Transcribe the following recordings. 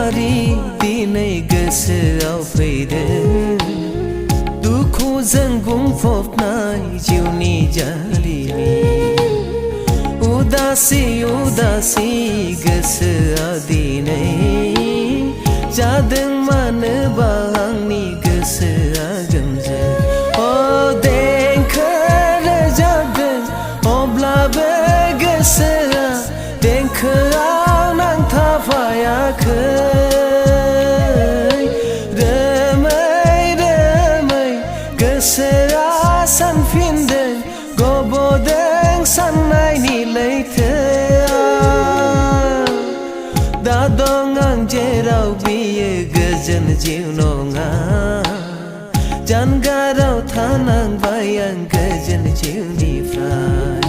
फारि दिनै गोसोआव फैदों दुखुजों बुंफबनाय जिउनि जारिमिन उदासि उदासि गोसोआ दिनै जादों मानोबा आंनि गोसोआ गोमजोर देंखो रोजाबदों अब्लाबो गोसोआ देंखोआव नांथाफायाखै रोमै रोमै गोसोआ सानफिनदों गब'दों साननायनि लैथोआव दा दं आं जेराव बियो गोजोन जिउ नङा जानगाराव थानांबाय आं गोजोन जिउनिफ्राय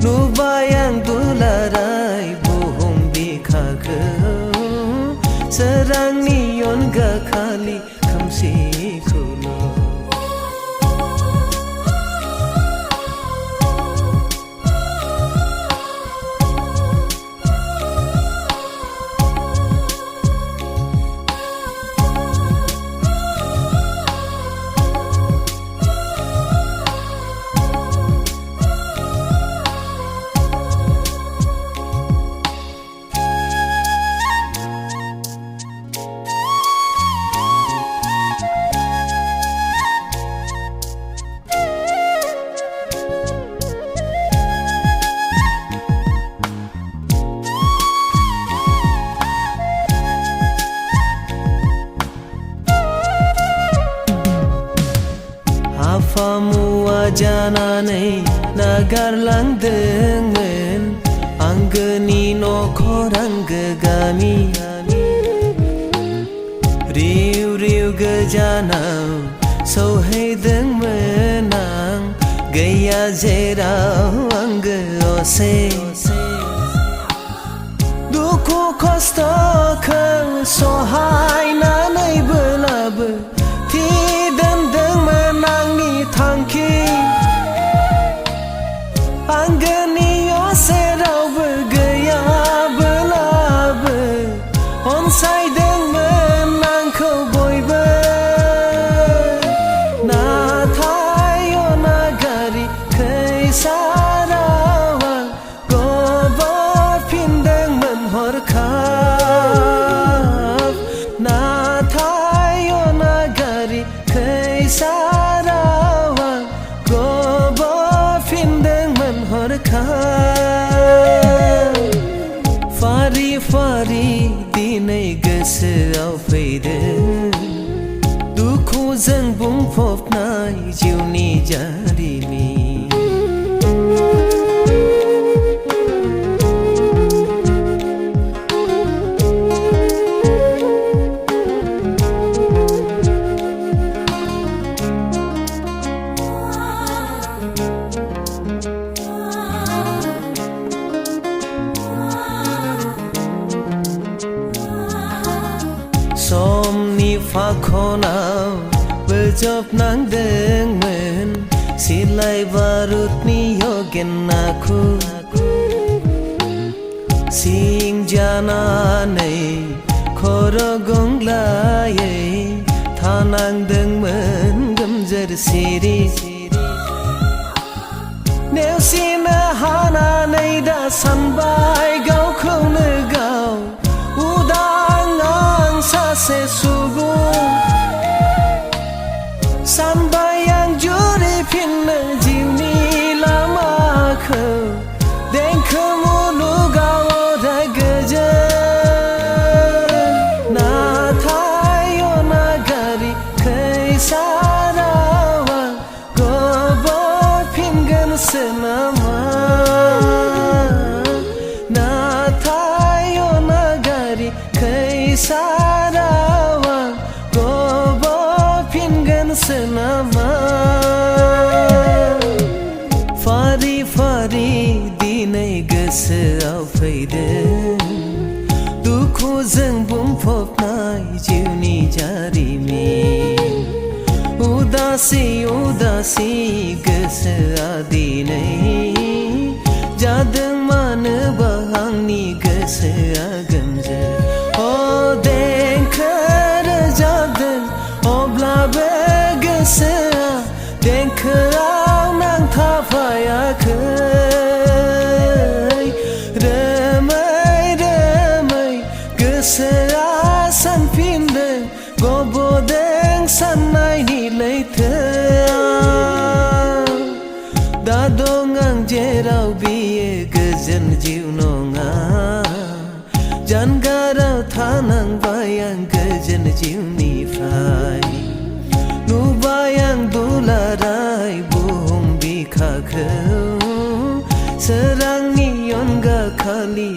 नुबाय आं दुलाराय बुहुम बिखाखौ सोरांनि अनगा खालि खोमसिखौल' आफामुवा जानानै नागारलांदोंमोन आंगोनि नखर आंगो गामि रिउ रिउ गोजानाव सौहैदोंमोन आं गैया जेराव आंगो असे दुखु खस्थ'खौ सहायनानैब्लाबो दोनदोंमोन आंनि थांखि आंगोनि सेरावबो गैयाब्लाबो अनसायदोंमोन आंखौ बयबो नाथाय अनागारि खैसाराव आं गब'फिनदोंमोन हरखाब नाथाय अनागारि खैसाराव आं गब'फिनदोंमोन हरखाब फारि फारि दिनै गोसोआव फैदों दुखुजों बुंफबनाय जिउनि जारिमिन समनि फाखनाव बोजबनांदोंमोन सिलाइ बारुदनि अगेन आखु सिं जानानै खर' गंग्लायै थानांदोंमोन गोमजोर सिरि नेवसिनो हानानै दा सानबाय गावखौनो गाव उदां आं सासे सुबुं सानबाय आं जुरिफिननो जिउनि लामाखौ देंखो मुलुगाव अराय गोजोन नाथाय अनागारि खैसाराव आं गब'फिनगोनसो नामा नाथाय अनागारि खैसाराव आं गब'फिनगोनसो नामा फारि फारि दिनै गोसोआव फैदों दुखुजों बुंफबनाय जिउनि जारिमिन उदासि उदासि गोसोआ दिनै जादों मानोबा आंनि गोसोआ गोमजोर गोसोआ देंखोआव नांथाफायाखै रोमै रोमै गोसोआ सानफिनदों गब'दों साननायनि लैथोआव दा दं आं जेराव बियो गोजोन जिउ नङा जानगाराव थानांबाय आं गोजोन जिउनिफ्राय नुबाय आं दुलाराय बुहुम बिखाखौ सोरांनि अनगा खालि